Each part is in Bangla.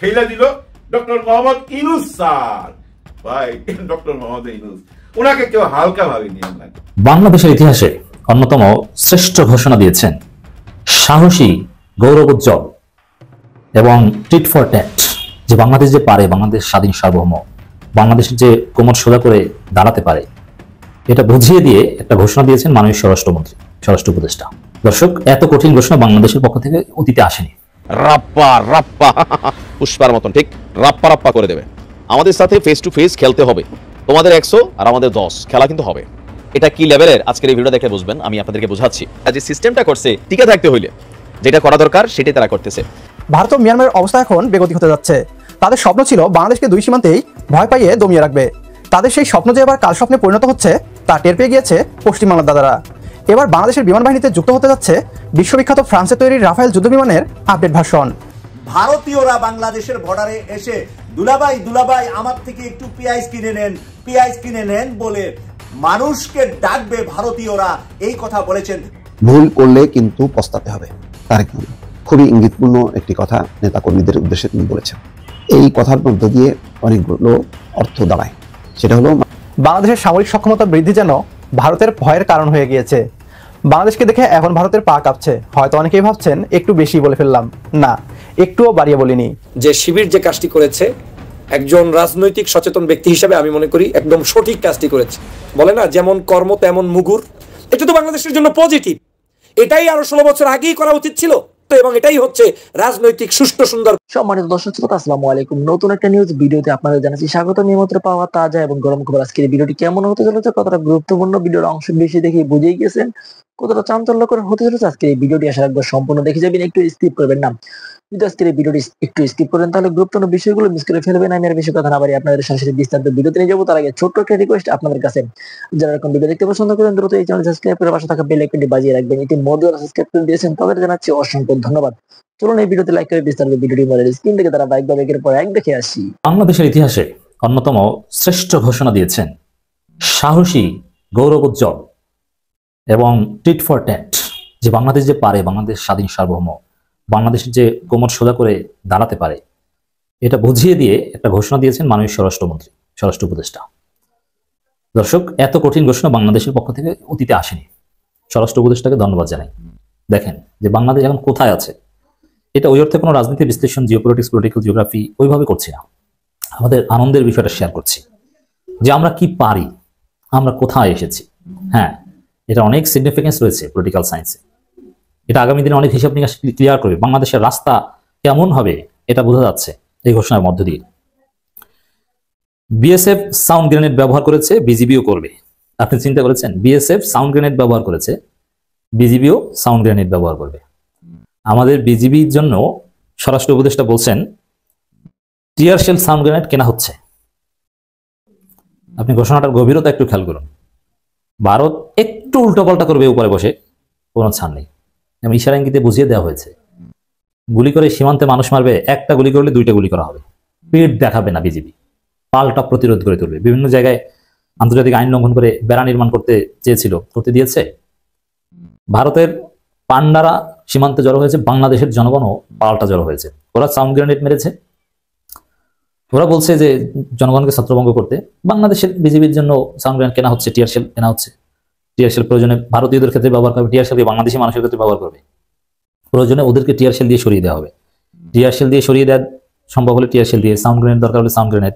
খেলা দিল ডক্টর মোহাম্মদ ইউনূস স্যার। ভাই ডক্টর মোহাম্মদ ইউনূস, ওনাকে কেউ হালকা ভাবেনি। বাংলাদেশের ইতিহাসে অন্যতম শ্রেষ্ঠ ঘোষণা দিয়েছেন সাহসী, গৌরবোজ্জ্বল এবং টিট ফর ট্যাট, যে বাংলাদেশ যে পারে, বাংলাদেশ স্বাধীন সার্বভৌম, বাংলাদেশের যে কোমর সোজা করে দাঁড়াতে পারে, এটা বুঝিয়ে দিয়ে একটা ঘোষণা দিয়েছেন মাননীয় স্বরাষ্ট্রমন্ত্রী, স্বরাষ্ট্র উপদেষ্টা। দর্শক, এত কঠিন ঘোষণা বাংলাদেশের পক্ষ থেকে অতীতে আসেনি। রাপ্পা রাপ্পা পুষ্পার মতন ঠিক রাপ্পা রাপ্পা করে দেবে। আমাদের সাথে ফেস টু ফেস খেলতে হবে। তোমাদের 100 আর আমাদের 10, খেলা কিন্তু হবে। এটা কি লেভেলের আজকের এই ভিডিও দেখে বুঝবেন, আমি আপনাদেরকে বোঝাচ্ছি। যে সিস্টেমটা করছে টিকে থাকতে হইলে যেটা করা দরকার সেটাই তারা করতেছে। ভারত ও মিয়ানমারের অবস্থা এখন বেগতিক হতে যাচ্ছে। তাদের স্বপ্ন ছিল বাংলাদেশকে দুই সীমান্তেই ভয় পাইয়ে দমিয়ে রাখবে। তাদের সেই স্বপ্ন যে এবার কাল স্বপ্নে পরিণত হচ্ছে তা টের পেয়ে গিয়েছে পশ্চিম বাংলার দাদারা। এবার বাংলাদেশের বিমান বাহিনীতে যুক্ত হতে যাচ্ছে বিশ্ববিখ্যাত ফ্রান্সে তৈরি রাফায়েল যুদ্ধবিমানের আপডেট ভার্সন। ভারতীয়রা বাংলাদেশের বর্ডারে এসে দুলাভাই দুলাভাই আমার থেকে একটু পেঁয়াজ কিনে নেন বলে মানুষকে ডাকবে ভারতীয়রা, এই কথা বলেছেন। ভুল করলে কিন্তু পস্তাতে হবে। তারেক রহমান খুবই ইঙ্গিতপূর্ণ একটি কথা নেতা কর্মীদের উদ্দেশ্যে তিনি বলেছেন। এই কথার মধ্য দিয়ে অনেকগুলো অর্থ দাঁড়ায়। সেটা হলো বাংলাদেশের সামরিক সক্ষমতা বৃদ্ধি যেন ভারতের ভয়ের কারণ হয়ে গিয়েছে। বাংলাদেশকে দেখে এখন ভারতের পা কাঁপছে। হয়তো অনেকেই ভাবছেন একটু বেশি বলে ফেললাম, না, একটুও বাড়িয়ে বলিনি। যে শিবির যে কাজটি করেছে, একজন রাজনৈতিক সচেতন ব্যক্তি হিসাবে আমি মনে করি একদম সঠিক কাজটি করেছে। বলে না, যেমন কর্ম তেমন মুগুর। এটা তো বাংলাদেশের জন্য পজিটিভ। এটাই আরো 16 বছর আগেই করা উচিত ছিল, এবং এটাই হচ্ছে রাজনৈতিক সুষ্ঠু সুন্দর। সম্মানিত দর্শক শ্রোতা, আসসালামু আলাইকুম। নতুন একটা নিউজ ভিডিওতে আপনাদের জানাচ্ছি স্বাগত। নিয়মিত পাওয়া তাজা এবং গরম খবর। আজকের এই ভিডিওটি কেমন হতে চলেছে, কতটা গুরুত্বপূর্ণ, ভিডিওর অংশ বেশি দেখে বুঝেই গেছেন কতটা চাঞ্চল্যকর হতে চলেছে। আজকে এই ভিডিওটি আশা রাখবো সম্পূর্ণ দেখে যাবেন, একটু স্কিপ করবেন না। যদি আজকের এই ভিডিওটি একটু স্কিপ করেন তাহলে গুরুত্বপূর্ণ বিষয়গুলো মিস করে ফেলবেন। আমি আর বেশি কথা না বাড়ি আপনাদের সরাসরি বিস্তারিত ভিডিওতে নিয়ে যাবো। তার আগে ছোট্ট একটা রিকোয়েস্ট আপনাদের কাছে, যারা এরকম ভিডিও দেখতে পছন্দ করেন দ্রুত এই চ্যানেল সাবস্ক্রাইব করে পাশে থাকা বেল আইকনটি বাজিয়ে রাখবেন। ইতিমধ্যে সাবস্ক্রাইব করে দিয়েছেন তাদের জানাচ্ছি অসংখ্য ধন্যবাদ। চলুন এই ভিডিওতে লাইক করে বিস্তারিত ভিডিওটি মোবাইলের স্ক্রিন থেকে তারা বাইক বা একের পর এক দেখে আসি। বাংলাদেশের ইতিহাসে অন্যতম শ্রেষ্ঠ ঘোষণা দিয়েছেন সাহসী, গৌরবোজ্জ্বল এবং টিট ফর ট্যাট, যে বাংলাদেশ যে পারে, বাংলাদেশ স্বাধীন সার্বভৌম, বাংলাদেশের যে কোমর সোজা করে দাঁড়াতে পারে, এটা বুঝিয়ে দিয়ে একটা ঘোষণা দিয়েছেন মাননীয় স্বরাষ্ট্রমন্ত্রী, স্বরাষ্ট্র উপদেষ্টা। দর্শক, এত কঠিন ঘোষণা বাংলাদেশের পক্ষ থেকে অতীতে আসেনি। স্বরাষ্ট্র উপদেষ্টাকে ধন্যবাদ জানাই। দেখেন যে বাংলাদেশ এখন কোথায় আছে, এটা ওই অর্থে কোনো রাজনীতি বিশ্লেষণ, জিওপলিটিক্স, পলিটিক্যাল জিওগ্রাফি ওইভাবে করছি না। আমাদের আনন্দের বিষয়টা শেয়ার করছি যে আমরা কি পারি, আমরা কোথায় এসেছি। হ্যাঁ, এটা অনেক সিগনিফিকেন্স রয়েছে পলিটিক্যাল সায়েন্সে। এটা আগামী দিনে অনেক হিসাব নিকাশ ক্লিয়ার করবে। বাংলাদেশের রাস্তা কেমন হবে এটা বোঝা যাচ্ছে এই ঘোষণার মধ্য দিয়ে। বিএসএফ সাউন্ড গ্রেনেড ব্যবহার করেছে, বিজিবিও করবে। আপনি চিন্তা করেছেন, বিএসএফ সাউন্ড গ্রেনেড ব্যবহার করেছে, বিজিবিও সাউন্ড গ্রেনেড ব্যবহার করবে। আমাদের বিজিবির জন্য স্বরাষ্ট্র উপদেষ্টা বলছেন টিয়ার শেল সাউন্ড গ্রেনেড কেনা হচ্ছে। আপনি ঘোষণাটার গভীরতা একটু খেয়াল করুন। ভারত একটু উল্টোপাল্টা করবে উপরে বসে, কোনো ছাড় নেই। আমি ইশারা ইঙ্গিতে বুঝিয়ে দেওয়া হয়েছে, গুলি করে সীমান্তে মানুষ মারবে, একটা গুলি করলে 2টা গুলি করা হবে। পেট দেখাবে না বিজিবি, পাল্টা প্রতিরোধ করে তুলবে। বিভিন্ন জায়গায় আন্তর্জাতিক আইন লঙ্ঘন করে বেড়া নির্মাণ করতে চেয়েছিল, করতে দিয়েছে। ভারতের পান্ডারা সীমান্তে জড়ো হয়েছে, বাংলাদেশের জনগণও পাল্টা জড়ো হয়েছে। ওরা সাউন্ড গ্রেনেড মেরেছে, ওরা বলছে যে জনগণকে ছত্রভঙ্গ করতে। বাংলাদেশের বিজিবির জন্য সাউন্ড গ্রেনেড কেনা হচ্ছে, টিয়ার শেল কেনা হচ্ছে। টিয়ার শেল প্রয়োজনে ভারতীয়দের ক্ষেত্রে ব্যবহার করবে, টিয়ার শেলকে বাংলাদেশি মানুষের ক্ষেত্রে ব্যবহার করবে। প্রয়োজনে ওদেরকে টিয়ার শেল দিয়ে সরিয়ে দেওয়া হবে। টিয়ার শেল দিয়ে সরিয়ে দেওয়া সম্ভব হলে টিয়ার শেল দিয়ে, সাউন্ড গ্রেনেড দরকার হলে সাউন্ড গ্রেনেড।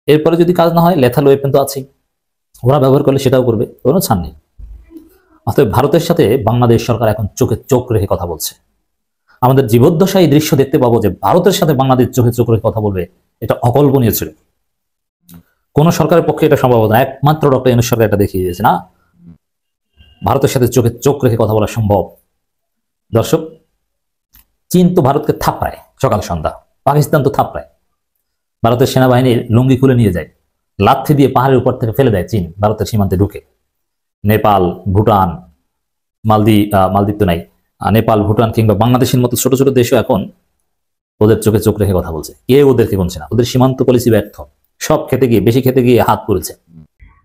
এরপরে যদি কাজ না হয় লেথাল ওয়েপন তো আছেই, ওরা ব্যবহার করলে সেটাও করবে, কোনো ছাড় নেই। অতএব ভারতের সাথে বাংলাদেশ সরকার এখন চোখে চোখ রেখে কথা বলছে। আমাদের জীবদ্দশায় এই দৃশ্য দেখতে পাবো যে ভারতের সাথে বাংলাদেশ চোখে চোখ রেখে কথা বলবে, এটা অকল্পনীয় ছিল। কোন সরকারের পক্ষে এটা সম্ভব না, একমাত্র ডক্টর ইউনূস সরকার এটা দেখিয়ে দিয়েছে না, ভারতের সাথে চোখে চোখ রেখে কথা বলা সম্ভব। দর্শক, চীন তো ভারতকে থাপড়ায় সকাল সন্ধ্যা, পাকিস্তান তো থাপড়ায়। ভারতের সেনাবাহিনীর লুঙ্গি খুলে নিয়ে যায়, লাথি দিয়ে পাহাড়ের উপর থেকে ফেলে দেয় চীন ভারতের সীমান্তে ঢুকে। নেপাল, ভুটান, মালদ্বীপ তো নাই, নেপাল, ভুটান কিংবা বাংলাদেশের মতো ছোট ছোট দেশও এখন ওদের চোখে চোখ রেখে কথা বলছে। কেউ ওদেরকে বলছে না, ওদের সীমান্ত পলিসি ব্যর্থ। সব খেতে গিয়ে, বেশি খেতে গিয়ে হাত পড়েছে।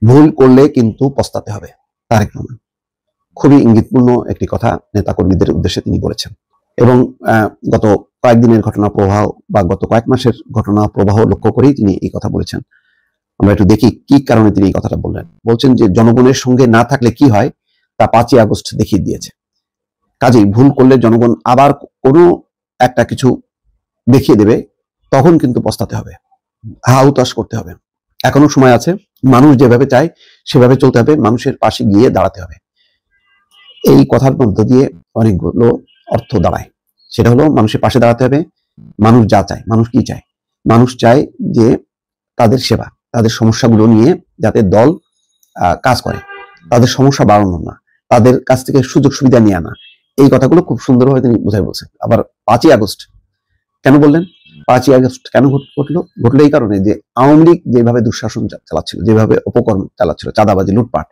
ভুল করলে কিন্তু পস্তাতে হবে। তারেক রহমান খুবই ইঙ্গিতপূর্ণ একটি কথা নেতা কর্মীদের উদ্দেশ্যে তিনি বলেছেন। এবং গত কয়েকদিনের ঘটনা প্রবাহ বা গত কয়েক মাসের ঘটনা প্রবাহ লক্ষ্য করেই তিনি এই কথা বলেছেন। আমরা একটু দেখি কি কারণে তিনি এই কথাটা বললেন। বলছেন যে জনগণের সঙ্গে না থাকলে কি হয় তা 5ই আগস্ট দেখিয়ে দিয়েছে। কাজেই ভুল করলে জনগণ আবার কোনো একটা কিছু দেখিয়ে দেবে, তখন কিন্তু পস্তাতে হবে, হাউতাশ করতে হবে। এখনো সময় আছে, মানুষ যেভাবে চায় সেভাবে চলতে হবে, মানুষের পাশে গিয়ে দাঁড়াতে হবে। এই কথার মধ্য দিয়ে অনেকগুলো অর্থ দাঁড়ায়। সেটা হলো মানুষের পাশে দাঁড়াতে হবে। মানুষ যা চায়, মানুষ কি চায়? মানুষ চায় যে তাদের সেবা, তাদের সমস্যাগুলো নিয়ে যাতে দল কাজ করে, তাদের সমস্যা বাড়ানো না, তাদের কাছ থেকে সুযোগ সুবিধা নিয়ে আনা। এই কথাগুলো খুব সুন্দরভাবে তিনি বোঝাই বলছেন। আবার 5ই আগস্ট কেন বললেন? 5ই আগস্ট কেন ঘটলো এই কারণে যে আওয়ামী লীগ যেভাবে দুঃশাসন চালাচ্ছিল, যেভাবে অপকর্ম চালাচ্ছিল, চাঁদাবাজি, লুটপাট,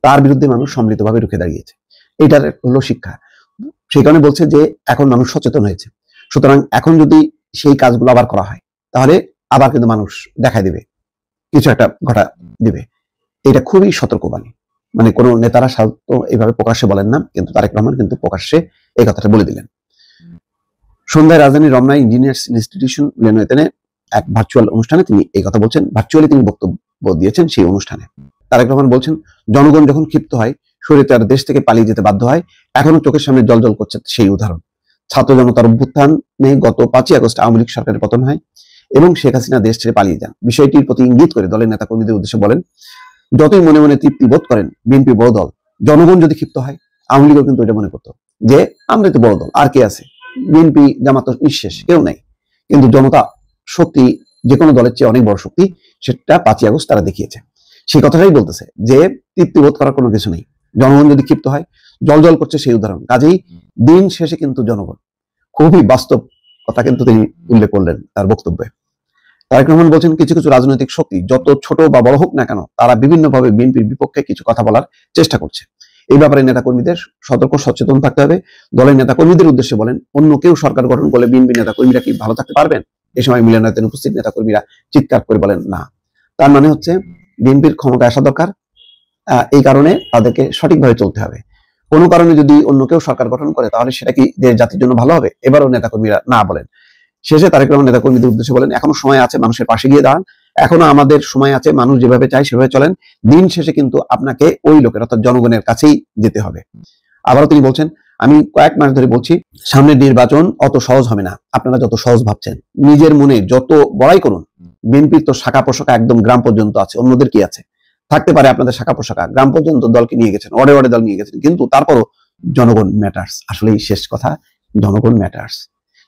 তার বিরুদ্ধে মানুষ সম্মিলিতভাবে রুখে দাঁড়িয়েছে। এটার হলো শিক্ষা। সেই কারণে বলছে যে এখন মানুষ সচেতন হয়েছে, সুতরাং এখন যদি সেই কাজগুলো আবার করা হয় তাহলে আবার কিন্তু মানুষ দেখাই দেবে, কিছু একটা ঘটা দিবে। এটা খুবই সতর্কবাণী। মানে কোনো নেতারা সাধারণত এইভাবে প্রকাশ্যে বলেন না, কিন্তু তারেক রহমান কিন্তু প্রকাশ্যে এই কথাটা বলে দিলেন। সন্ধ্যায় রাজধানীর রমনা ইঞ্জিনিয়ার্স ইনস্টিটিউশন মিলনায়তনে এক ভার্চুয়াল অনুষ্ঠানে তিনি এই কথা বলছেন। ভার্চুয়ালি তিনি বক্তব্য দিয়েছেন সেই অনুষ্ঠানে। তারেক রহমান বলছেন, জনগণ যখন ক্ষিপ্ত হয়, স্বৈরাচার দেশ থেকে পালিয়ে যেতে বাধ্য হয়, এখনো চোখের সামনে জলজল করছে সেই উদাহরণ। ছাত্র জনতার অভ্যুত্থানে গত 5ই আগস্ট আওয়ামী লীগ সরকারের পতন হয় এবং শেখ হাসিনা দেশ ছেড়ে পালিয়ে যান। বিষয়টির প্রতি ইঙ্গিত করে দলের নেতা কর্মীদের উদ্দেশ্যে বলেন, যতই মনে মনে তৃপ্তি বোধ করেন বিএনপি বড় দল, জনগণ যদি ক্ষিপ্ত হয়, আওয়ামী লীগও কিন্তু এটা মনে করতো যে আমরা তো বড় দল, আর কে আছে, বিএনপি জামাত নিঃশেষ, কেউ নাই। কিন্তু জনতা শক্তি যে কোনো দলের চেয়ে অনেক বড় শক্তি, সেটা 5ই আগস্ট তারা দেখিয়েছে। সেই কথাটাই বলতেছে যে তৃপ্তি বোধ করার কোনো কিছু নেই, জনগণ যদি ক্ষিপ্ত হয়, জল করছে সেই উদাহরণ। কাজেই দিন শেষে কিন্তু জনগণ, খুবই বাস্তব কথা কিন্তু তিনি উল্লেখ করলেন তার বক্তব্যে। তারেক রহমান বলছেন, কিছু কিছু রাজনৈতিক শক্তি যত ছোট বা বড় হোক না কেন, তারা বিভিন্নভাবে বিএনপির বিপক্ষে কিছু কথা বলার চেষ্টা করছে। এই ব্যাপারে নেতাকর্মীদের সতর্ক সচেতন থাকতে হবে। দলের নেতাকর্মীদের উদ্দেশ্যে বলেন, অন্য কেউ সরকার গঠন করলে বিএনপি নেতাকর্মীরা কি ভালো থাকতে পারবেন? এই সময় মিলনায়তনে উপস্থিত নেতাকর্মীরা চিৎকার করে বলেন না। তার মানে হচ্ছে বিএনপির ক্ষমতায় আসা দরকার, এই কারণে তাদেরকে সঠিকভাবে চলতে হবে। কোনো কারণে যদি অন্য কেউ সরকার গঠন করে তাহলে সেটা কি দেশ জাতির জন্য ভালো হবে? এবারও নেতাকর্মীরা না বলেন। শেষে তারেক রহমান নেতাকর্মীদের উদ্দেশ্যে বলেন, এখনো সময় আছে, মানুষের পাশে গিয়ে দাঁড়ান, এখনো আমাদের সময় আছে, মানুষ যেভাবে চায় সেভাবে চলেন। দিন শেষে কিন্তু আপনাকে ওই লোকের অর্থাৎ জনগণের কাছেই যেতে হবে। আবারও তিনি বলছেন, আমি কয়েক মাস ধরে বলছি, সামনের নির্বাচন অত সহজ হবে না, আপনারা যত সহজ ভাবছেন। নিজের মনে যত বড়াই করুন, বিএনপির তো শাখা প্রশাখা একদম গ্রাম পর্যন্ত আছে, অন্যদের কি আছে? থাকতে পারে আপনাদের শাখা প্রশাখা, গ্রাম পর্যন্ত দলকে নিয়ে গেছেন, ওয়ার্ডে দল নিয়ে গেছেন, কিন্তু তারপরও জনগণ ম্যাটার্স। আসলেই শেষ কথা, জনগণ ম্যাটার্স।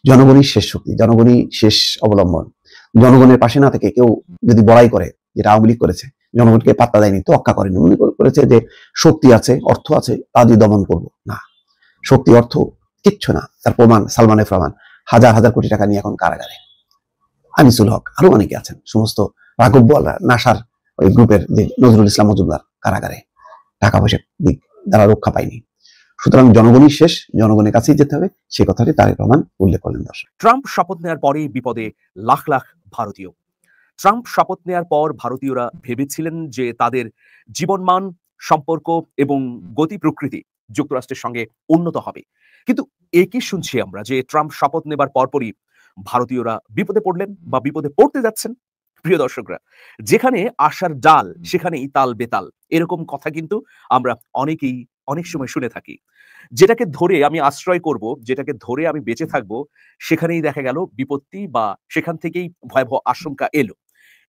জনগণই শেষ শক্তি, জনগণই শেষ অবলম্বন। জনগণের পাশে না থেকে কেউ যদি বড়াই করে, যেটা আওয়ামী লীগ করেছে, জনগণকে পাত্তা দেয়নি, তোয়াক্কা করেনি, মনে করেছে যে শক্তি আছে, অর্থ আছে, তা দিয়ে দমন করবো না। শক্তি অর্থ কিচ্ছু না, তার প্রমাণ সালমান এফ রহমান হাজার হাজার কোটি টাকা নিয়ে এখন কারাগারে। আনিসুল হক, আরো অনেকে আছেন, সমস্ত রাঘব বোয়ালরা, নাসার ওই গ্রুপের যে নজরুল ইসলাম মজুমদার কারাগারে, টাকা পয়সা দিক তারা রক্ষা পায়নি। সুতরাং জনগণই শেষ, জনগণের কাছেই যেতে হবে, সে কথাটি তারেক রহমান উল্লেখ করলেন। দর্শক, ট্রাম্প শপথ নেওয়ার পরে বিপদে লাখ লাখ ভারতীয়। ট্রাম্প শপথ নেওয়ার পর ভারতীয়রা ভেবেছিলেন যে তাদের জীবনমান, সম্পর্ক এবং গতি প্রকৃতি যুক্তরাষ্ট্রের সঙ্গে উন্নত হবে, কিন্তু একই শুনছি আমরা যে ট্রাম্প শপথ নেবার পরপরই ভারতীয়রা বিপদে পড়লেন বা বিপদে পড়তে যাচ্ছেন। প্রিয় দর্শকরা, যেখানে আশার ডাল সেখানেই তাল বেতাল, এরকম কথা কিন্তু আমরা অনেকেই অনেক সময় শুনে থাকি। যেটাকে ধরে আমি আশ্রয় করব, যেটাকে ধরে আমি বেঁচে থাকবো, সেখানেই দেখা গেল বিপত্তি বা সেখান থেকেই ভয়াবহ আশঙ্কা এলো।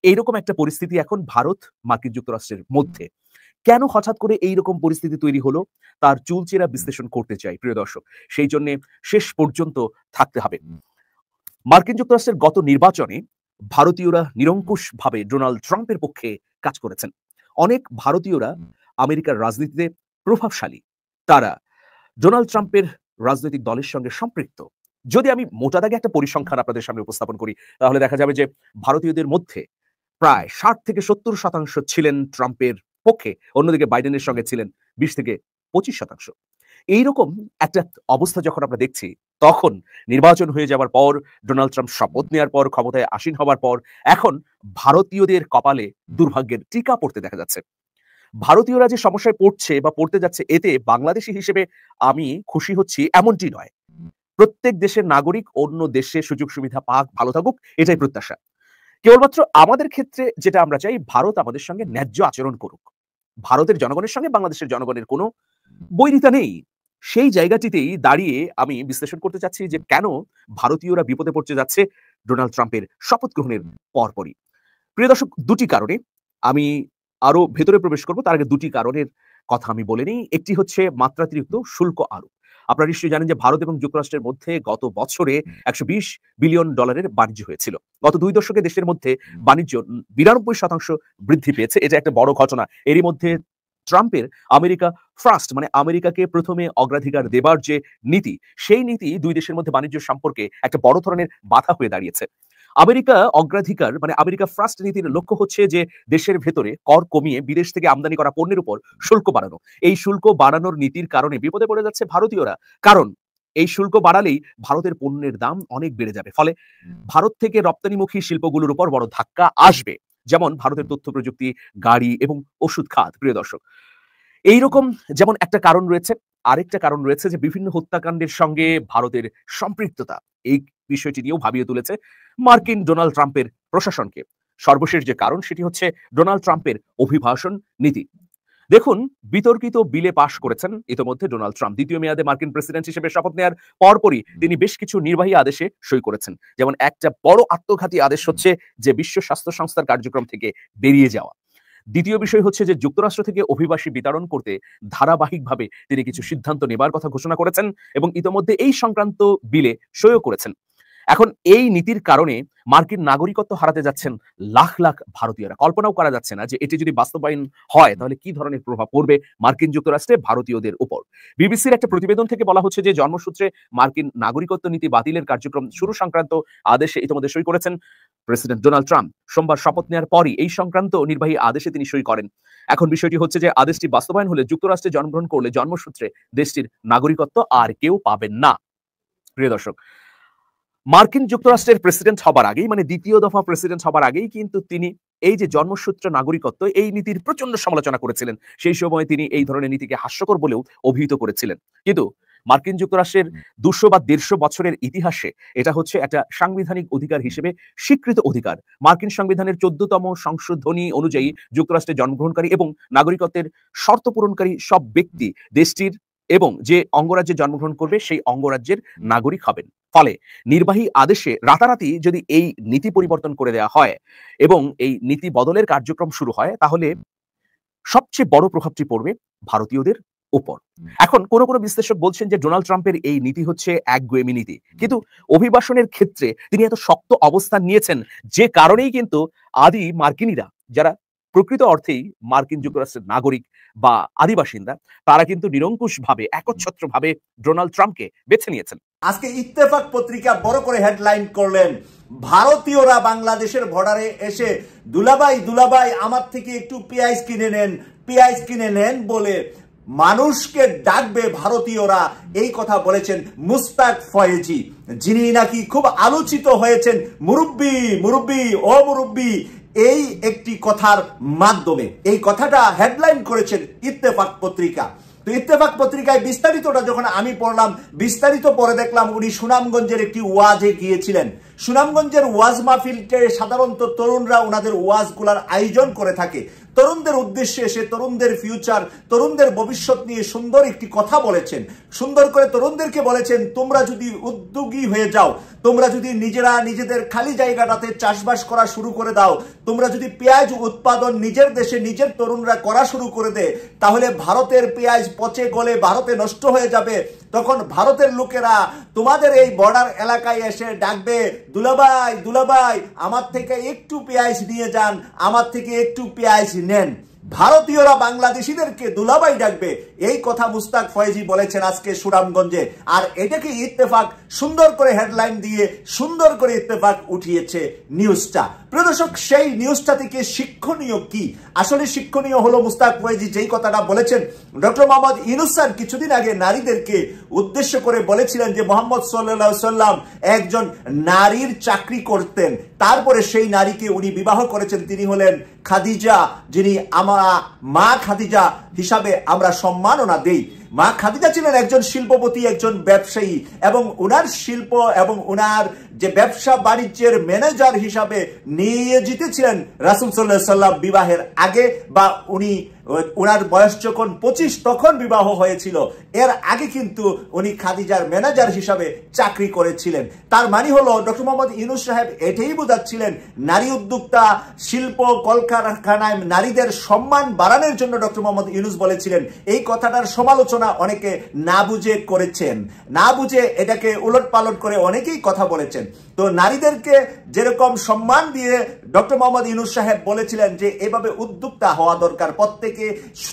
এইরকম একটা পরিস্থিতি এখন ভারত মার্কিন যুক্তরাষ্ট্রের মধ্যে। কেন হঠাৎ করে এইরকম পরিস্থিতি তৈরি হলো তার চুলচেরা বিশ্লেষণ করতে চাই প্রিয় দর্শক, সেই জন্য শেষ পর্যন্ত থাকতে হবে। মার্কিন যুক্তরাষ্ট্রের গত নির্বাচনে ভারতীয়রা নিরঙ্কুশভাবে ডোনাল্ড ট্রাম্পের পক্ষে কাজ করেছেন। অনেক ভারতীয়রা আমেরিকার রাজনীতিতে প্রভাবশালী, তারা ডোনাল্ড ট্রাম্পের রাজনৈতিক দলের সঙ্গে সম্পৃক্ত। যদি আমি মোটা দাগে একটা পরিসংখ্যান আপনাদের সামনে উপস্থাপন করি, তাহলে দেখা যাবে যে ভারতীয়দের মধ্যে প্রায় 60 থেকে 70% ছিলেন ট্রাম্পের পক্ষে, অন্যদিকে বাইডেনের সঙ্গে ছিলেন 20 থেকে 25%। এইরকম একটা অবস্থা যখন আমরা দেখছি, তখন নির্বাচন হয়ে যাওয়ার পর, ডোনাল্ড ট্রাম্প শপথ নেওয়ার পর, ক্ষমতায় আসীন হওয়ার পর, এখন ভারতীয়দের কপালে দুর্ভাগ্যের টিকা পড়তে দেখা যাচ্ছে। ভারতীয়রা যে সমস্যায় পড়ছে বা পড়তে যাচ্ছে, এতে বাংলাদেশি হিসেবে আমি খুশি হচ্ছি এমনটি নয়। প্রত্যেক দেশের নাগরিক অন্য দেশে সুযোগ সুবিধা পাক, ভালো থাকুক, এটাই প্রত্যাশা। কেবলমাত্র আমাদের ক্ষেত্রে যেটা আমরা চাই, ভারত আমাদের সঙ্গে ন্যায্য আচরণ করুক। ভারতের জনগণের সঙ্গে বাংলাদেশের জনগণের কোনো বৈরিতা নেই। সেই জায়গাটিতেই দাঁড়িয়ে আমি বিশ্লেষণ করতে চাচ্ছি যে কেন ভারতীয়রা বিপদে পড়তে যাচ্ছে ডোনাল্ড ট্রাম্পের শপথ গ্রহণের পরপরই। প্রিয় দর্শক, দুটি কারণে আমি আরো ভেতরে প্রবেশ করব, তার আগে দুটি কারণের কথা আমি বলে নিই। একটি হচ্ছে মাত্রাতিরিক্ত শুল্ক আরোপ। আপনারা নিশ্চয়ই জানেন যে ভারত এবং যুক্তরাষ্ট্রের মধ্যে গত বছরে 120 বিলিয়ন ডলারের বাণিজ্য হয়েছিল। গত 2 দশকে দেশের মধ্যে বাণিজ্য 92% বৃদ্ধি পেয়েছে। এটা একটা বড় ঘটনা। এরই মধ্যে ট্রাম্পের আমেরিকা ফার্স্ট, মানে আমেরিকাকে প্রথমে অগ্রাধিকার দেবার যে নীতি, সেই নীতি দুই দেশের মধ্যে বাণিজ্য সম্পর্কে একটা বড় ধরনের বাধা হয়ে দাঁড়িয়েছে। আমেরিকা অগ্রাধিকার মানে আমেরিকা ফার্স্ট নীতির লক্ষ্য হচ্ছে যে দেশের ভেতরে কর কমিয়ে বিদেশ থেকে আমদানি করা পণ্যের উপর শুল্ক বাড়ানো। এই শুল্ক বাড়ানোর নীতির কারণে বিপদে পড়ে যাচ্ছে ভারতীয়রা, কারণ এই শুল্ক বাড়ালেই ভারতের পণ্যের দাম অনেক বেড়ে যাবে। ফলে ভারত থেকে রপ্তানিমুখী শিল্পগুলোর উপর বড় ধাক্কা আসবে, যেমন ভারতের তথ্য প্রযুক্তি, গাড়ি এবং ওষুধ খাত। প্রিয় দর্শক, এইরকম যেমন একটা কারণ রয়েছে, আরেকটা কারণ রয়েছে যে বিভিন্ন হত্যাকাণ্ডের সঙ্গে ভারতের সম্পৃক্ততা। এই বিষয়টি নিয়েও ভাবিয়ে তুলেছে মার্কিন ডোনাল্ড ট্রাম্পের প্রশাসনকে। সর্বশেষ যে কারণ সেটি হচ্ছে ডোনাল্ড ট্রাম্পের অভিবাসন নীতি। দেখুন, বিতর্কিত বিলে পাশ করেছেন ইতিমধ্যে ডোনাল্ড ট্রাম্প। দ্বিতীয় মেয়াদে মার্কিন প্রেসিডেন্ট হিসেবে শপথ নেওয়ার পরপরই তিনি বেশ কিছু নির্বাহী আদেশে সই করেছেন। যেমন একটা বড় আত্মঘাতী আদেশ হচ্ছে যে বিশ্ব স্বাস্থ্য সংস্থার কার্যক্রম থেকে বেরিয়ে যাওয়া। দ্বিতীয় বিষয় হচ্ছে যে যুক্তরাষ্ট্র থেকে অভিবাসী বিতরণ করতে ধারাবাহিকভাবে তিনি কিছু সিদ্ধান্ত নেবার কথা ঘোষণা করেছেন এবং ইতিমধ্যে এই সংক্রান্ত বিলে সইও করেছেন। এখন এই নীতির কারণে মার্কিন নাগরিকত্ব হারাতে যাচ্ছেন লাখ লাখ ভারতীয়রা। কল্পনাও করা যাচ্ছে না যে এটি যদি বাস্তবায়ন হয় তাহলে কি ধরনের প্রভাব পড়বে মার্কিন যুক্তরাষ্ট্রে ভারতীয়দের উপর। বিবিসির একটা প্রতিবেদন থেকে বলা হচ্ছে যে জন্মসূত্রে মার্কিন নাগরিকত্ব নীতি বাতিলের কার্যক্রম শুরু সংক্রান্ত আদেশে ইতিমধ্যে সই করেছেন প্রেসিডেন্ট ডোনাল্ড ট্রাম্প। সোমবার শপথ নেওয়ার পরই এই সংক্রান্ত নির্বাহী আদেশে তিনি সই করেন। এখন বিষয়টি হচ্ছে যে আদেশটি বাস্তবায়ন হলে যুক্তরাষ্ট্রে জন্মগ্রহণ করলে জন্মসূত্রে দেশটির নাগরিকত্ব আর কেউ পাবেন না। প্রিয় দর্শক, মার্কিন যুক্তরাষ্ট্রের প্রেসিডেন্ট হবার আগেই, মানে দ্বিতীয় দফা প্রেসিডেন্ট হবার আগেই কিন্তু তিনি এই যে জন্মসূত্র নাগরিকত্ব, এই নীতির প্রচন্ড সমালোচনা করেছিলেন। সেই সময় তিনি এই ধরনের নীতিকে হাস্যকর বলেও অভিহিত করেছিলেন। কিন্তু মার্কিন যুক্তরাষ্ট্রের 200 বা 150 বছরের ইতিহাসে এটা হচ্ছে একটা সাংবিধানিক অধিকার হিসেবে স্বীকৃত অধিকার। মার্কিন সংবিধানের 14তম সংশোধনী অনুযায়ী যুক্তরাষ্ট্রে জন্মগ্রহণকারী এবং নাগরিকত্বের শর্ত পূরণকারী সব ব্যক্তি দেশটির এবং যে অঙ্গরাজ্যে জন্মগ্রহণ করবে সেই অঙ্গরাজ্যের নাগরিক হবেন। ফলে নির্বাহী আদেশে রাতারাতি যদি এই নীতি পরিবর্তন করে দেওয়া হয় এবং এই নীতি বদলের কার্যক্রম শুরু হয়, তাহলে সবচেয়ে বড় প্রভাবটি পড়বে ভারতীয়দের উপর। এখন কোন কোন বিশ্লেষক বলছেন যে ডোনাল্ড ট্রাম্পের এই নীতি হচ্ছে একগুঁয়েমি নীতি, কিন্তু অভিবাসনের ক্ষেত্রে তিনি এত শক্ত অবস্থান নিয়েছেন যে কারণেই কিন্তু আদি মার্কিনীরা, যারা প্রকৃত অর্থেই মার্কিন যুক্তরাষ্ট্রের নাগরিক বা আদিবাসিন্দা, তারা কিন্তু নিরঙ্কুশভাবে একচ্ছত্রভাবে ডোনাল্ড ট্রাম্পকে বেছে নিয়েছেন। আজকে ইত্তেফাক পত্রিকা বড় করে হেডলাইন করলেন, ভারতীয়রা বাংলাদেশের বর্ডারে এসে দুলাভাই দুলাভাই আমার থেকে একটু পেঁয়াজ কিনে নেন বলে মানুষকে ডাকবে ভারতীয়রা। এই কথা বলেছেন মুস্তাক ফয়েজি, যিনি নাকি খুব আলোচিত হয়েছেন মুরব্বি এই একটি কথার মাধ্যমে। এই কথাটা হেডলাইন করেছেন ইত্তেফাক পত্রিকা। তো ইত্তেফাক পত্রিকায় বিস্তারিতটা যখন আমি পড়লাম, বিস্তারিত পরে দেখলাম উনি সুনামগঞ্জের একটি ওয়াজে গিয়েছিলেন। সুনামগঞ্জের ওয়াজ মাহফিলকে সাধারণত তরুণরা ওনাদের ওয়াজগুলার আয়োজন করে থাকে। তরুণদের উদ্দেশ্যে এসে তরুণদের ফিউচার, তরুণদের ভবিষ্যৎ নিয়ে সুন্দর একটি কথা বলেছেন। সুন্দর করে তরুণদেরকে বলেছেন, তোমরা যদি উদ্যোগী হয়ে যাও, তোমরা যদি নিজেরা নিজেদের খালি জায়গাটাতে চাষবাস করা শুরু করে দাও, তোমরা যদি পেঁয়াজ উৎপাদন নিজের দেশে নিজের তরুণরা করা শুরু করে দেয়, তাহলে ভারতের পেঁয়াজ পচে গলে ভারতে নষ্ট হয়ে যাবে। তখন ভারতের লোকেরা তোমাদের এই বর্ডার এলাকায় এসে ডাকবে, দুলাভাই দুলাভাই আমার থেকে একটু পেঁয়াজ নিয়ে যান, আমার থেকে একটু পেঁয়াজ নেন। ভারতীয়রা বাংলাদেশিদেরকে দুলাভাই ডাকবে, এই কথা মুস্তাক ফয়েজি বলেছেন আজকে সুনামগঞ্জে। আর এটাকে ইত্তেফাক সুন্দর করে হেডলাইন দিয়ে সুন্দর করে ইত্তেফাক উঠিয়েছে নিউজটা। প্রিয় দর্শক, সেই নিউজটা থেকে শিক্ষণীয় কি? আসলে শিক্ষণীয় হলো মুস্তাক ফয়েজি যেই কথাটা বলেছেন, ডক্টর মোহাম্মদ ইউনূস স্যার কিছুদিন আগে নারীদেরকে উদ্দেশ্য করে বলেছিলেন যে মোহাম্মদ সাল্লাল্লাহু আলাইহি সাল্লাম একজন নারীর চাকরি করতেন, তারপরে সেই নারীকে উনি বিবাহ করেছেন, তিনি হলেন খাদিজা, যিনি আমরা মা খাদিজা হিসাবে আমরা সম্মাননা দেই। মা খাদিজা ছিলেন একজন শিল্পপতি, একজন ব্যবসায়ী, এবং উনার শিল্প এবং উনার যে ব্যবসা বাণিজ্যের ম্যানেজার হিসাবে নিয়োজিত ছিলেন রাসূল সাল্লাল্লাহু আলাইহি সাল্লাম বিবাহের আগে, বা উনার বয়স যখন 25 তখন বিবাহ হয়েছিল। এর আগে কিন্তু উনি খাদিজার ম্যানেজার হিসাবে চাকরি করেছিলেন। তার মানে হলো ডক্টর মোহাম্মদ ইউনূস সাহেব এটাই বোঝাচ্ছিলেন, নারী উদ্যোক্তা, শিল্প কলকারখানায় নারীদের সম্মান বাড়ানোর জন্য ডক্টর মোহাম্মদ ইউনূস বলেছিলেন। এই কথাটার সমালোচনা অনেকে না বুঝে করেছেন, না বুঝে এটাকে উলট পালট করে অনেকেই কথা বলেছেন। তো নারীদেরকে যেরকম সম্মান দিয়ে ডক্টর মোহাম্মদ ইউনূস সাহেব বলেছিলেন যে এভাবে উদ্যোক্তা হওয়া দরকার, প্রত্যেকে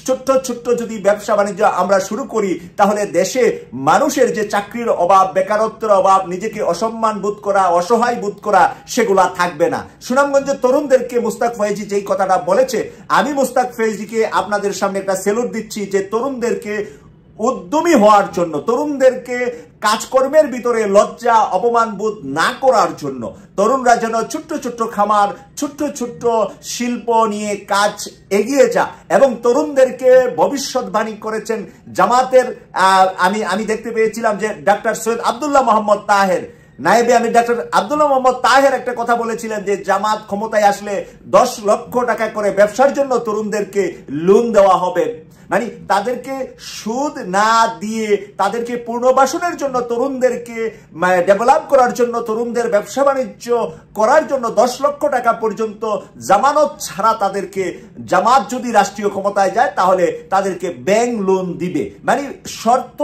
ছোট্ট ছোট্ট যদি ব্যবসা বাণিজ্য আমরা শুরু করি তাহলে দেশে মানুষের যে চাকরির অভাব, বেকারত্বের অভাব, নিজেকে অসম্মান বোধ করা, অসহায় বোধ করা, সেগুলা থাকবে না। সুনামগঞ্জের তরুণদেরকে মুস্তাক ফয়েজি যেই কথাটা বলেছে, আমি মুস্তাক ফয়েজিকে আপনাদের সামনে একটা স্যালুট দিচ্ছি যে তরুণদেরকে উদ্যমী হওয়ার জন্য, তরুণদেরকে কাজকর্মের ভিতরে লজ্জা অপমান বোধ না করার জন্য, তরুণরা যেন ছোট্ট ছোট্ট খামার, ছোট্ট ছোট্ট শিল্প নিয়ে কাজ এগিয়ে যা, এবং তরুণদেরকে ভবিষ্যৎবাণী করেছেন জামাতের। আমি দেখতে পেয়েছিলাম যে ডাক্তার সৈয়দ আব্দুল্লাহ মোহাম্মদ তাহের, নায়েবে আমি ডাক্তার আব্দুল্লাহ মোহাম্মদ তাহের একটা কথা বলেছিলেন যে জামাত ক্ষমতায় আসলে 10 লক্ষ টাকা করে ব্যবসার জন্য তরুণদেরকে লোন দেওয়া হবে। মানে তাদেরকে সুদ না দিয়ে তাদেরকে পুনর্বাসনের জন্য, তরুণদেরকে ডেভেলপ করার জন্য, তরুণদের ব্যবসা বাণিজ্য করার জন্য 10 লক্ষ টাকা পর্যন্ত জামানত ছাড়া তাদেরকে, জামাত যদি রাষ্ট্রীয় ক্ষমতায় যায় তাহলে তাদেরকে ব্যাংক লোন দিবে। মানে শর্ত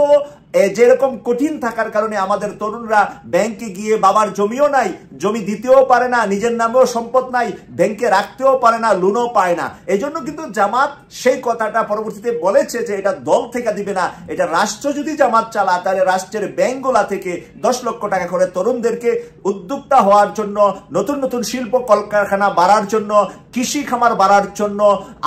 যেরকম কঠিন থাকার কারণে আমাদের তরুণরা ব্যাংকে গিয়ে, বাবার জমিও নাই, জমি দিতেও পারে না, নিজের নামেও সম্পদ নাই, ব্যাংকে রাখতেও পারে না, লোনও পায় না। এই জন্য কিন্তু জামাত সেই কথাটা পরবর্তীতে বলেছে যে এটা দল থেকে দিবে না, এটা রাষ্ট্র যদি জামাত চালা তাহলে রাষ্ট্রের ব্যাংকগুলা থেকে 10 লক্ষ টাকা করে তরুণদেরকে উদ্যোক্তা হওয়ার জন্য, নতুন নতুন শিল্প কলকারখানা বাড়ার জন্য, কৃষি খামার বাড়ার জন্য,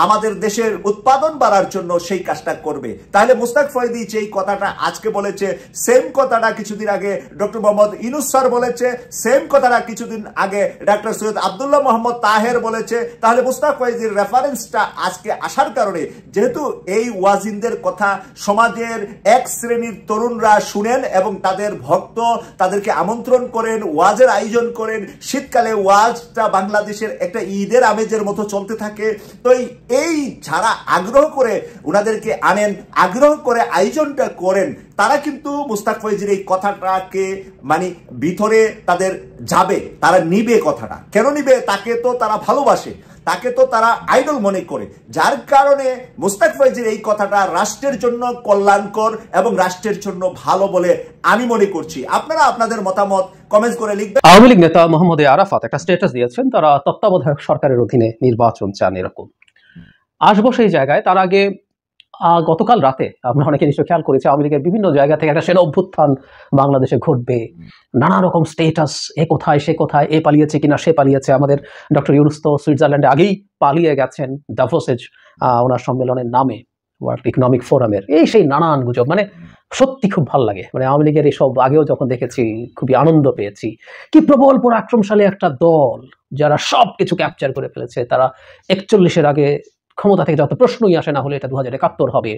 আমাদের দেশের উৎপাদন বাড়ার জন্য সেই কাজটা করবে। তাহলে মুস্তাক ফয়েজি যেই কথাটা আজকে বলেছে, সেম কথাটা কিছুদিন আগে ডক্টর মোহাম্মদ ইউনূস স্যার বলেছে, সেম কথাটা কিছুদিন আগে ডাক্তার সৈয়দ আব্দুল্লাহ মোহাম্মদ তাহের বলেছে। তাহলে মুস্তাক ফয়েজির রেফারেন্সটা আজকে আসার কারণে, যেহেতু এই ওয়াজিনদের কথা সমাজের এক শ্রেণীর তরুণরা শুনেন এবং তাদের ভক্ত, তাদেরকে আমন্ত্রণ করেন, ওয়াজের আয়োজন করেন, শীতকালে ওয়াজটা বাংলাদেশের একটা ঈদের আমেজের মতো চলতে থাকে। তো এই যারা আগ্রহ করে ওনাদেরকে আনেন, আগ্রহ করে আয়োজনটা করেন, তারা কিন্তু মুস্তাক ফয়েজির এই কথাটাকে মানে ভিতরে তাদের যাবে, তারা নিবে। কথাটা কেন নিবে? তাকে তো তারা ভালোবাসে, তাকে তো তারা আইডল মনে করে, যার কারণে মুস্তাক ফয়েজির এই কথাটা রাষ্ট্রের জন্য কল্যাণকর এবং রাষ্ট্রের জন্য ভালো বলে আমি মনে করছি। আপনারা আপনাদের মতামত কমেন্ট করে লিখবেন। আওয়ামী লীগ নেতা মোহাম্মদ আরাফাত একটা স্ট্যাটাস দিয়েছেন, তারা তত্ত্বাবধায়ক সরকারের অধীনে নির্বাচন চান। এরকম আসবো সেই জায়গায়। তার আগে গতকাল রাতে আমরা অনেকে নিশ্চয় খেয়াল করেছি, আওয়ামী লীগের বিভিন্ন জায়গা থেকে একটা সেনা অভ্যুত্থান বাংলাদেশে ঘটবে, নানা রকম স্টেটাস, এ কোথায় সে কোথায়, এ পালিয়েছে কিনা সে পালিয়েছে। আমাদের ডক্টর ইউনূস তো সুইজারল্যান্ডে আগেই পালিয়ে গেছেন দাভোসের ওনার সম্মেলনের নামে, ওয়ার্ল্ড ইকোনমিক ফোরামের। এই সেই নানান গুজব, মানে সত্যি খুব ভালো লাগে। মানে আওয়ামী লীগের এইসব আগেও যখন দেখেছি খুবই আনন্দ পেয়েছি। কি প্রবল পরাক্রমশালী একটা দল, যারা সব কিছু ক্যাপচার করে ফেলেছে। তারা 41-এর আগে ক্ষমতা থেকে যত প্রশ্নই আসে, না হলে এটা 2071 হবে,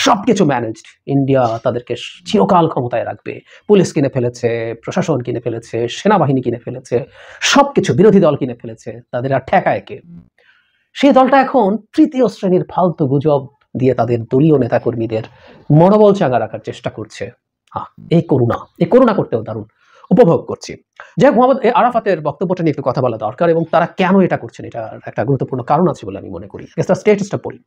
সবকিছু ম্যানেজড। ইন্ডিয়া তাদেরকে চিরকাল ক্ষমতায় রাখবে, পুলিশ কিনে ফেলেছে, প্রশাসন কিনে ফেলেছে, সেনাবাহিনী কিনে ফেলেছে, সবকিছু বিরোধী দল কিনে ফেলেছে, তাদের আর ঠেকায় কে? সেই দলটা এখন তৃতীয় শ্রেণীর ফালতু গুজব দিয়ে তাদের দলীয় নেতাকর্মীদের মনোবল চাঙ্গা রাখার চেষ্টা করছে। এই করুণা করতেও দারুণ উপভোগ করছি। যাই মোহাম্মদ আরাফাতের বক্তব্যটা নিয়ে একটু কথা বলা দরকার, এবং তারা কেন এটা করছেন, এটা একটা গুরুত্বপূর্ণ কারণ আছে বলে আমি মনে করি। স্টেটাসটা পড়ি।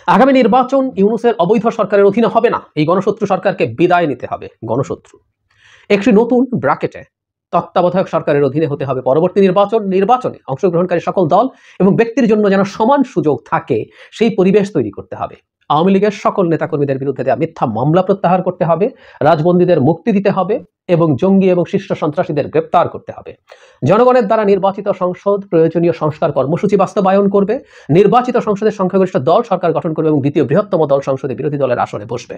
আগামী নির্বাচন ইউনূসের অবৈধ সরকারের অধীনে হবে না, এই গণশত্রু সরকারকে বিদায় নিতে হবে। গণশত্রু একটি নতুন ব্র্যাকেটে তত্ত্বাবধায়ক সরকারের অধীনে হতে হবে পরবর্তী নির্বাচনে অংশগ্রহণকারী সকল দল এবং ব্যক্তির জন্য যেন সমান সুযোগ থাকে, সেই পরিবেশ তৈরি করতে হবে। আওয়ামী লীগের সকল নেতাকর্মীদের বিরুদ্ধে দেওয়া মিথ্যা মামলা প্রত্যাহার করতে হবে, রাজবন্দীদের মুক্তি দিতে হবে এবং জঙ্গি এবং শীর্ষ সন্ত্রাসীদের গ্রেপ্তার করতে হবে। জনগণের দ্বারা নির্বাচিত সংসদ প্রয়োজনীয় সংস্কার কর্মসূচি বাস্তবায়ন করবে। নির্বাচিত সংসদের সংখ্যাগরিষ্ঠ দল সরকার গঠন করবে এবং দ্বিতীয় বৃহত্তম দল সংসদে বিরোধী দলের আসনে বসবে।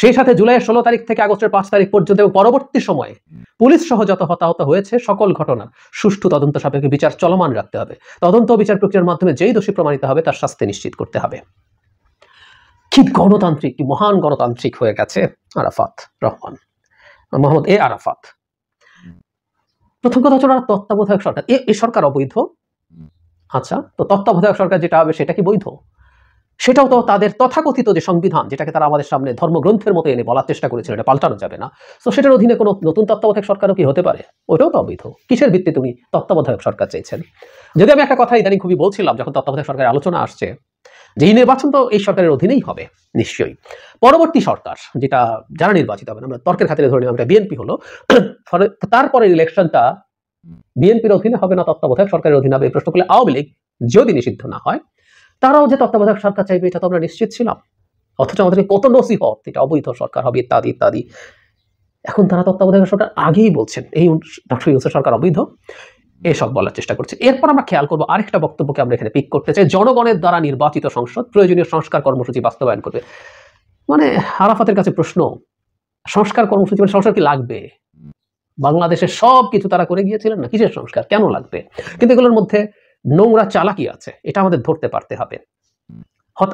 সেই সাথে জুলাইয়ের 16 তারিখ থেকে আগস্টের 5 তারিখ পর্যন্ত এবং পরবর্তী সময়ে পুলিশ সহ যত হতাহত হয়েছে সকল ঘটনা সুষ্ঠু তদন্ত সাপেক্ষে বিচার চলমান রাখতে হবে। তদন্ত বিচার প্রক্রিয়ার মাধ্যমে যেই দোষী প্রমাণিত হবে তার শাস্তি নিশ্চিত করতে হবে। কি গণতান্ত্রিক, কি মহান গণতান্ত্রিক হয়ে গেছে আরাফাত রহমান, মোহাম্মদ এ আরাফাত। প্রথম কথা হচ্ছে ওরা তত্ত্বাবধায়ক সরকার, এই সরকার অবৈধ। আচ্ছা, তো তত্ত্বাবধায়ক সরকার যেটা হবে সেটা কি বৈধ? সেটাও তো তাদের তথাকথিত যে সংবিধান, যেটাকে তারা আমাদের সামনে ধর্মগ্রন্থের মতো এনে বলার চেষ্টা করেছিল, এটা পাল্টানো যাবে না। তো সেটার অধীনে কোনো নতুন তত্ত্বাবধায়ক সরকারও কি হতে পারে? ওটাও তো অবৈধ। কিসের ভিত্তিতে তুমি তত্ত্বাবধায়ক সরকার চাইছেন? যদি আমি একটা কথা ইদানিং খুবই বলছিলাম, যখন তত্ত্বাবধায়ক সরকারের আলোচনা আসছে, যে এই নির্বাচন তো এই সরকারের অধীনেই হবে নিশ্চয়ই। পরবর্তী সরকার যেটা যারা নির্বাচিত হবেন, আমরা তর্কের খাতিরে ধরে নিলাম এটা বিএনপি হলো, তারপরে ইলেকশনটা বিএনপির অধীনে হবে না তত্ত্বাবধায়ক সরকারের অধীনে হবে? এই প্রশ্ন করলে আওয়ামী লীগ যদি নিষিদ্ধ না হয়, তারাও যে তত্ত্বাবধায়ক সরকার চাইবে এটা তো আমরা নিশ্চিত ছিলাম। অথচ আমাদেরকে কত নসিহত এটা অবৈধ সরকার হবে ইত্যাদি ইত্যাদি। এখন তারা তত্ত্বাবধায়ক সরকার আগেই বলছেন এই ডক্টর ইউনূসের সরকার অবৈধ, এসব বলার চেষ্টা করছে। এরপর আমরা খেয়াল করবো আরেকটা বক্তব্যকে আমরা এখানে পিক করতে চাই, জনগণের দ্বারা নির্বাচিত সংসদ প্রয়োজনীয় সংস্কার কর্মসূচি বাস্তবায়ন করবে। মানে আরাফাতের কাছে প্রশ্ন, সংস্কার কর্মসূচি মানে সংস্কার কি লাগবে? বাংলাদেশের সব কিছু তারা করে গিয়েছিলেন না, কিসের সংস্কার, কেন লাগবে? কিন্তু এগুলোর মধ্যে নোংরা চালাকি আছে, এটা আমাদের ধরতে পারতে হবে।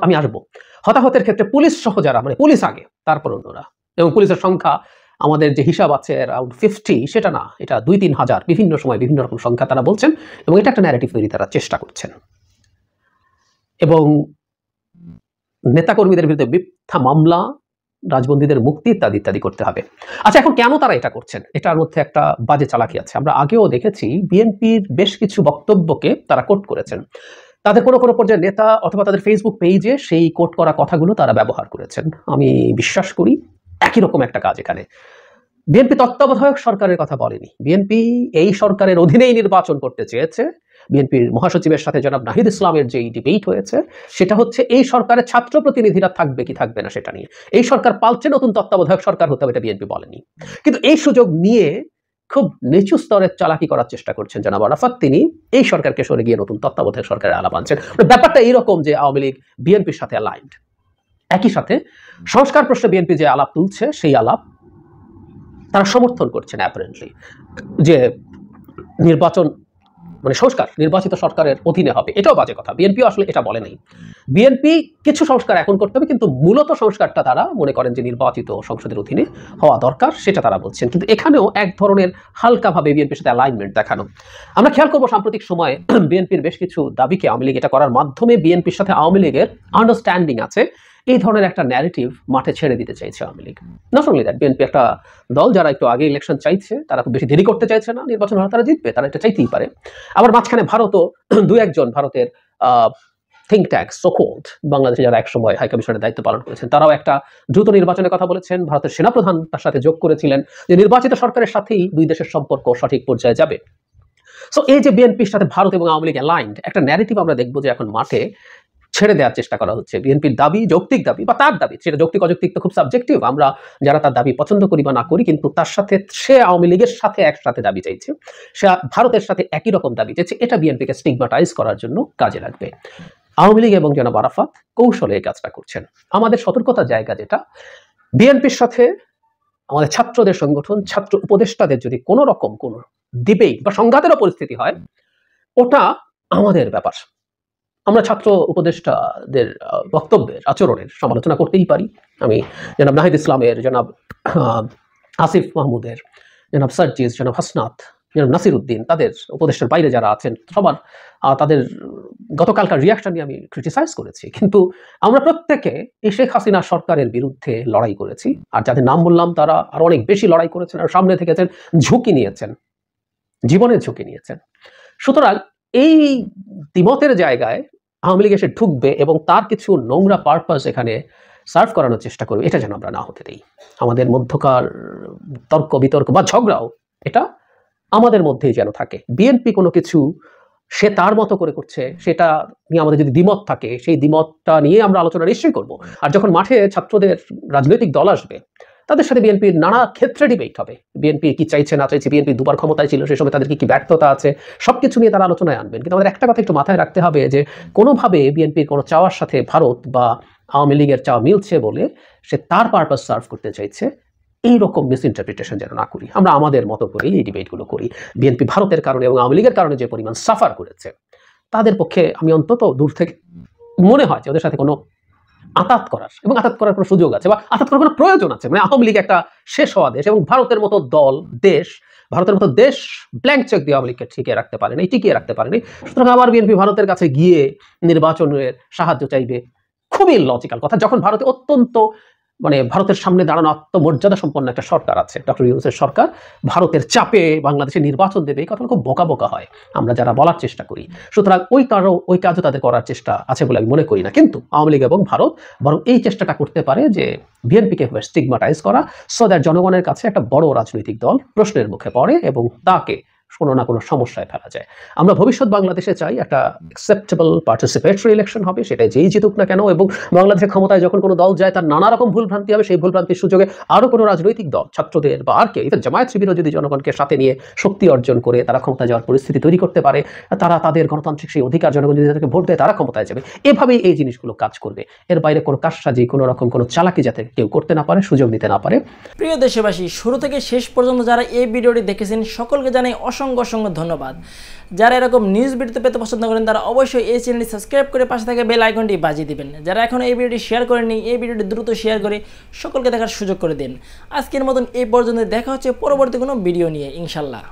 আমি আসবো হতাহতের ক্ষেত্রে পুলিশ সহ যারা, মানে পুলিশ আগে তারপর অন্যরা, এবং পুলিশের সংখ্যা আমাদের যে হিসাব আছে অ্যারাউন্ড 50, সেটা না, এটা 2-3 হাজার, বিভিন্ন সময় বিভিন্ন রকম সংখ্যা তারা বলছেন, এবং এটা একটা ন্যারেটিভ তৈরি তারা চেষ্টা করছেন, এবং নেতাকর্মীদের বিরুদ্ধে মিথ্যা মামলা, রাজবন্দীদের মুক্তি ইত্যাদি ইত্যাদি করতে হবে। আচ্ছা, এখন কেন তারা এটা করছেন? এটার মধ্যে একটা বাজে চালাকি আছে। আমরা আগেও দেখেছি বিএনপির বেশ কিছু বক্তব্যকে তারা কোট করেছেন, তাদের কোনো কোনো পর্যায়ে নেতা অথবা তাদের ফেসবুক পেজে সেই কোট করা কথাগুলো তারা ব্যবহার করেছেন। আমি বিশ্বাস করি একই রকম একটা কাজ এখানে। বিএনপি তত্ত্বাবধায়ক সরকারের কথা বলেনি, বিএনপি এই সরকারের অধীনেই নির্বাচন করতে চেয়েছে। বিএনপির মহাসচিবের সাথে জনাব নাহিদ ইসলামের যেই ডিবেট হয়েছে, সেটা হচ্ছে এই সরকারের ছাত্র প্রতিনিধিরা থাকবে কি থাকবে না সেটা নিয়ে। এই সরকার পাল্টে নতুন তত্ত্বাবধায়ক সরকার হতে হবে, এটা বিএনপি বলেনি। কিন্তু এই সুযোগ নিয়ে খুব নিচু স্তরের চালাকি করার চেষ্টা করছেন জনাব আরাফাত। তিনি এই সরকারকে সরে গিয়ে নতুন তত্ত্বাবধায়ক সরকারের আলাপ আনছেন। ব্যাপারটা এইরকম যে আওয়ামী লীগ বিএনপির সাথে অ্যালাইন্ড, একই সাথে সংস্কার প্রশ্নে বিএনপি যে আলাপ তুলছে সেই আলাপ তারা সমর্থন করছেন অ্যাপারেন্টলি, যে নির্বাচন মানে সংস্কার নির্বাচিত সরকারের অধীনে হবে। এটাও বাজে কথা, বিএনপিও আসলে এটা বলে নাই। বিএনপি কিছু সংস্কার এখন করতে হবে, কিন্তু মূলত সংস্কারটা তারা মনে করেন যে নির্বাচিত সংসদের অধীনে হওয়া দরকার, সেটা তারা বলছেন। কিন্তু এখানেও এক ধরনের হালকাভাবে বিএনপির সাথে অ্যালাইনমেন্ট দেখানো। আমরা খেয়াল করবো সাম্প্রতিক সময়ে বিএনপির বেশ কিছু দাবিকে আওয়ামী লীগ এটা করার মাধ্যমে বিএনপির সাথে আওয়ামী লীগের আন্ডারস্ট্যান্ডিং আছে, এই ধরনের একটা ন্যারেটিভ মাঠে ছেড়ে দিতে চাইছে Awami League. Not only that, BNP একটা দল যারা একটু আগে ইলেকশন চাইছে, তারা খুব বেশি দেরি করতে চাইছে না, নির্বাচন হলে তারা জিতবে, তারা এটা চাইতেই পারে। আবার মাঝখানে ভারতও দু একজন ভারতের থিঙ্ক ট্যাঙ্ক সোকল্ড বাংলাদেশে যারা একসময় হাই কমিশনের দায়িত্ব পালন করেছেন, তারাও একটা দ্রুত নির্বাচনের কথা বলেছেন। ভারতের সেনাপ্রধান তার সাথে যোগ করেছিলেন যে নির্বাচিত সরকারের সাথেই দুই দেশের সম্পর্ক সঠিক পর্যায়ে যাবে। সো এই যে বিএনপির সাথে ভারত এবং আওয়ামী লীগ অ্যালাইন্ড, একটা ন্যারেটিভ আমরা দেখবো যে এখন মাঠে ছেড়ে দেওয়ার চেষ্টা করা হচ্ছে। বিএনপির দাবি যৌক্তিক দাবি, বা তার দাবি, সেটা যৌক্তিক অযৌক্তিক তো খুব সাবজেক্টিভ, আমরা যারা তার দাবি পছন্দ করি বা না করি, কিন্তু তার সাথে সে আওয়ামী লীগের সাথে একসাথে দাবি চাইছে, সে ভারতের সাথে একই রকম দাবি চাইছে, এটা বিএনপিকে স্টিগমাটাইজ করার জন্য কাজে লাগবে। আওয়ামী লীগ এবং জনাব আরাফাত কৌশলে এই কাজটা করছেন। আমাদের সতর্কতার জায়গা যেটা, বিএনপির সাথে আমাদের ছাত্রদের সংগঠন, ছাত্র উপদেষ্টাদের যদি কোনো রকম কোনো ডিবেট বা সংঘাতেরও পরিস্থিতি হয়, ওটা আমাদের ব্যাপার। আমরা ছাত্র উপদেষ্টাদের বক্তব্যের আচরণের সমালোচনা করতেই পারি। আমি জনাব নাহিদ ইসলামের, জনাব আসিফ মাহমুদের, জনাব সার্জিস, জনাব হাসনাত, জনাব নাসির উদ্দিন, তাদের উপদেষ্টার বাইরে যারা আছেন সবার তাদের গতকালকার রিয়াকশন নিয়ে আমি ক্রিটিসাইজ করেছি। কিন্তু আমরা প্রত্যেকে এই শেখ হাসিনা সরকারের বিরুদ্ধে লড়াই করেছি, আর যাদের নাম বললাম তারা আরো অনেক বেশি লড়াই করেছেন, আর সামনে থেকেছেন, ঝুঁকি নিয়েছেন, জীবনের ঝুঁকি নিয়েছেন। সুতরাং এই দ্বিমতের জায়গায় আওয়ামী লীগ এসে ঢুকবে এবং তার কিছু নোংরা পারপাস এখানে সার্ভ করানোর চেষ্টা করবে, এটা যেন আমরা না হতে দিই। আমাদের মধ্যকার তর্ক বিতর্ক বা ঝগড়াও এটা আমাদের মধ্যেই যেন থাকে। বিএনপি কোনো কিছু সে তার মতো করে করছে, সেটা নিয়ে আমাদের যদি দ্বিমত থাকে, সেই দ্বিমতটা নিয়ে আমরা আলোচনা নিশ্চয়ই করব। আর যখন মাঠে ছাত্রদের রাজনৈতিক দল আসবে, তাদের সাথে বিএনপির নানা ক্ষেত্রে ডিবেট হবে। বিএনপি কি চাইছে না চাইছে, বিএনপি দুবার ক্ষমতায় ছিল, সেই সময় তাদের কি ব্যর্থতা আছে, সবকিছু নিয়ে তারা আলোচনায় আনবেন। কিন্তু আমাদের একটা কথা একটু মাথায় রাখতে হবে যে কোনোভাবে বিএনপির কোনো চাওয়ার সাথে ভারত বা আওয়ামী লীগের চাওয়া মিলছে বলে সে তার পারপাস সার্ভ করতে চাইছে, এইরকম মিসইন্টারপ্রিটেশন যেন না করি। আমরা আমাদের মতো করেই এই ডিবেটগুলো করি। বিএনপি ভারতের কারণে এবং আওয়ামী লীগের কারণে যে পরিমাণ সাফার করেছে, তাদের পক্ষে আমি অন্তত দূর থেকে মনে হয় যে ওদের সাথে কোনো আঘাত করার, এবং আঘাত করার কোনো সুযোগ আছে বা আঘাত করার কোনো প্রয়োজন আছে। মানে আওয়ামী লীগ একটা শেষ হওয়া দেশ, এবং ভারতের মতো ভারতের মতো দেশ ব্ল্যাঙ্ক চেক দিয়ে আওয়ামী লীগকে টিকিয়ে রাখতে পারেনি। সুতরাং আবার বিএনপি ভারতের কাছে গিয়ে নির্বাচনের সাহায্য চাইবে, খুবই লজিক্যাল কথা। যখন ভারতে অত্যন্ত মানে ভারতের সামনে দাঁড়ানো আত্মমর্যাদা সম্পন্ন একটা সরকার আছে, ডক্টর ইউনূসের সরকার, ভারতের চাপে বাংলাদেশে নির্বাচন দেবে, এই কথাটা খুব বোকা হয় আমরা যারা বলার চেষ্টা করি। সুতরাং ওই কাজও তাদের করার চেষ্টা আছে বলে আমি মনে করি না। কিন্তু আওয়ামী লীগ এবং ভারত বরং এই চেষ্টাটা করতে পারে যে বিএনপিকে স্টিগমাটাইজ করা, সো দ্যাট জনগণের কাছে একটা বড় রাজনৈতিক দল প্রশ্নের মুখে পড়ে এবং তাকে কোনো না কোনো সমস্যায় ফেলা যায়। আমরা ভবিষ্যৎ বাংলাদেশে চাই একটা অ্যাকসেপ্টেবল পার্টিসিপেটরি ইলেকশন হবে, সেটাই যেই জিতুক না কেন, এবং বাংলাদেশের ক্ষমতায় যখন কোনো দল যায় তার নানা রকম ভুলভ্রান্তি হবে, সেই ভুলভ্রান্তির সুযোগে আরও কোনো রাজনৈতিক দল, ছাত্রদের বা আর কেউ, ইভেন জামায়াত শিবিরও যদি জনগণকে সাথে নিয়ে শক্তি অর্জন করে তারা ক্ষমতায় যাওয়ার পরিস্থিতি তৈরি করতে পারে, তারা তাদের গণতান্ত্রিক সেই অধিকার, জনগণ যদি তাদেরকে ভোট দেয় তারা ক্ষমতায় যাবে, এভাবেই এই জিনিসগুলো কাজ করবে। এর বাইরে কোনো কারসাজি, কোনো রকম কোনো চালাকি যাতে কেউ করতে না পারে, সুযোগ নিতে না পারে। প্রিয় দেশবাসী, শুরু থেকে শেষ পর্যন্ত যারা এই ভিডিওটি দেখেছেন সকলকে জানাই অসংখ্য ধন্যবাদ। যারা এরকম নিউজ ভিডিও পেতে পছন্দ করেন তারা অবশ্যই এই চ্যানেলটি সাবস্ক্রাইব করে পাশে থাকা বেল আইকনটি বাজিয়ে দিবেন। যারা এখন এই ভিডিওটি শেয়ার করেননি, এই ভিডিওটি দ্রুত শেয়ার করে সকলকে দেখার সুযোগ করে দিন। আজকের মতন এই পর্যন্ত, দেখা হচ্ছে পরবর্তী কোনো ভিডিও নিয়ে ইনশাল্লাহ।